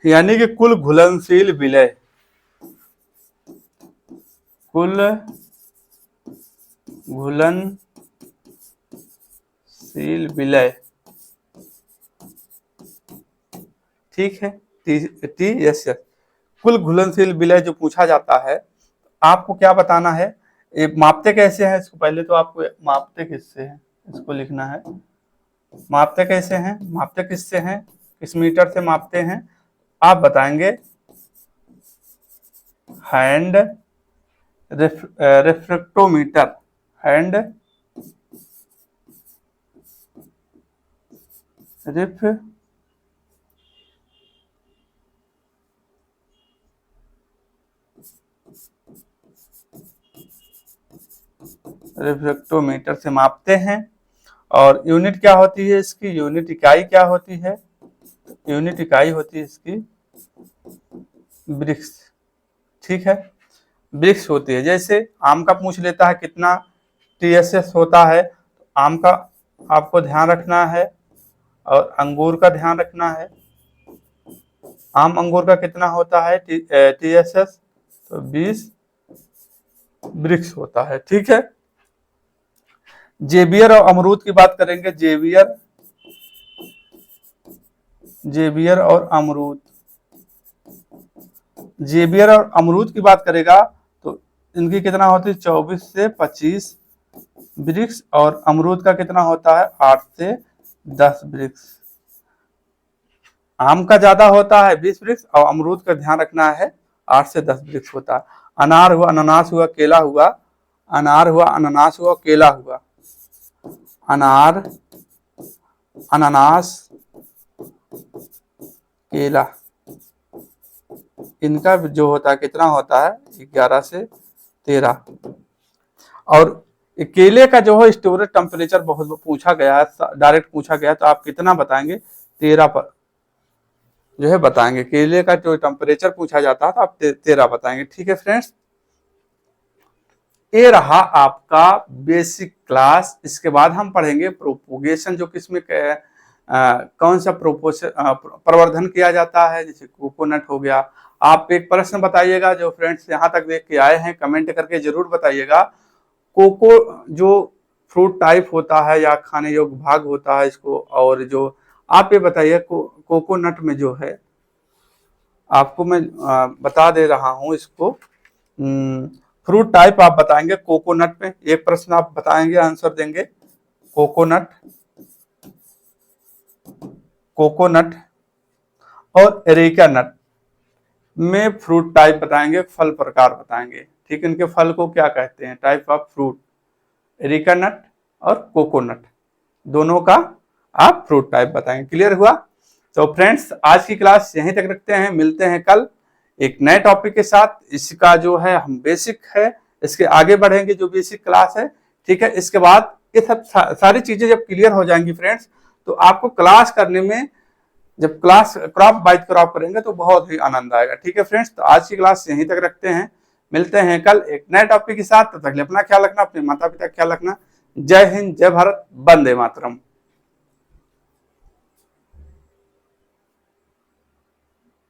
यानी कि कुल घुलनशील विलय, कुल घुलनशील विलय, ठीक है। TSS कुल घुलनशील विलय जो पूछा जाता है, आपको क्या बताना है, ये मापते कैसे हैं, इसको पहले तो आपको मापते किससे हैं, इसको लिखना है, मापते कैसे हैं, मापते किससे हैं, किस मीटर से मापते हैं, आप बताएंगे हैंड रिफ्रैक्टोमीटर, हैंड रिफ्रैक्टोमीटर से मापते हैं। और यूनिट क्या होती है इसकी, यूनिट इकाई क्या होती है, यूनिट इकाई होती है इसकी ब्रिक्स, ठीक है, ब्रिक्स होती है। जैसे आम का पूछ लेता है कितना TSS होता है, तो आम का आपको ध्यान रखना है, और अंगूर का ध्यान रखना है, आम अंगूर का कितना होता है TSS, तो 20 वृक्ष होता है। ठीक है। जेवियर और अमरूद की बात करेंगे। जेवियर और अमरूद, जेवियर और अमरूद की बात करेगा तो इनकी कितना होती है 24 से 25 वृक्ष, और अमरूद का कितना होता है 8 से 10 वृक्ष। आम का ज्यादा होता है 20 वृक्ष, और अमरूद का ध्यान रखना है 8 से 10 वृक्ष होता है। अनार हुआ, अनानास हुआ, केला हुआ, अनार हुआ, अनानास हुआ, केला हुआ, अनार, अनानास, केला, इनका जो होता है कितना होता है 11 से 13। और केले का जो है स्टोरेज टेम्परेचर बहुत पूछा गया है, डायरेक्ट पूछा गया है, तो आप कितना बताएंगे 13 पर जो है बताएंगे। केले का जो टेम्परेचर पूछा जाता है तो आप 13 बताएंगे। ठीक है फ्रेंड्स, ये रहा आपका बेसिक क्लास। इसके बाद हम पढ़ेंगे प्रोपोगेशन, जो किसमें कौन सा प्रवर्धन किया जाता है, जैसे कोकोनट हो गया। आप एक प्रश्न बताइएगा, जो फ्रेंड्स यहाँ तक देख के आए हैं कमेंट करके जरूर बताइएगा, कोको जो फ्रूट टाइप होता है या खाने योग्य भाग होता है इसको, और जो आप ये बताइए कोकोनट में जो है, आपको मैं बता दे रहा हूँ इसको, फ्रूट टाइप आप बताएंगे कोकोनट में। एक प्रश्न आप बताएंगे, आंसर देंगे कोकोनट, कोकोनट और एरेका नट में फ्रूट टाइप बताएंगे, फल प्रकार बताएंगे। ठीक है, इनके फल को क्या कहते हैं, टाइप ऑफ फ्रूट, एरेका नट और कोकोनट, दोनों का आप फ्रूट टाइप बताएंगे। क्लियर हुआ? तो फ्रेंड्स आज की क्लास यहीं तक रखते हैं, मिलते हैं कल एक नए टॉपिक के साथ। इसका जो है हम बेसिक है, इसके आगे बढ़ेंगे जो बेसिक क्लास है। ठीक है, इसके बाद ये सब सारी चीजें जब क्लियर हो जाएंगी फ्रेंड्स, तो आपको क्लास करने में, जब क्लास क्रॉप बाय क्रॉप करेंगे तो बहुत ही आनंद आएगा। ठीक है फ्रेंड्स, तो आज की क्लास यहीं तक रखते हैं, मिलते हैं कल एक नए टॉपिक के साथ। तब तक अपना ख्याल रखना, अपने माता पिता का ख्याल रखना। जय हिंद, जय भारत, वंदे मातरम।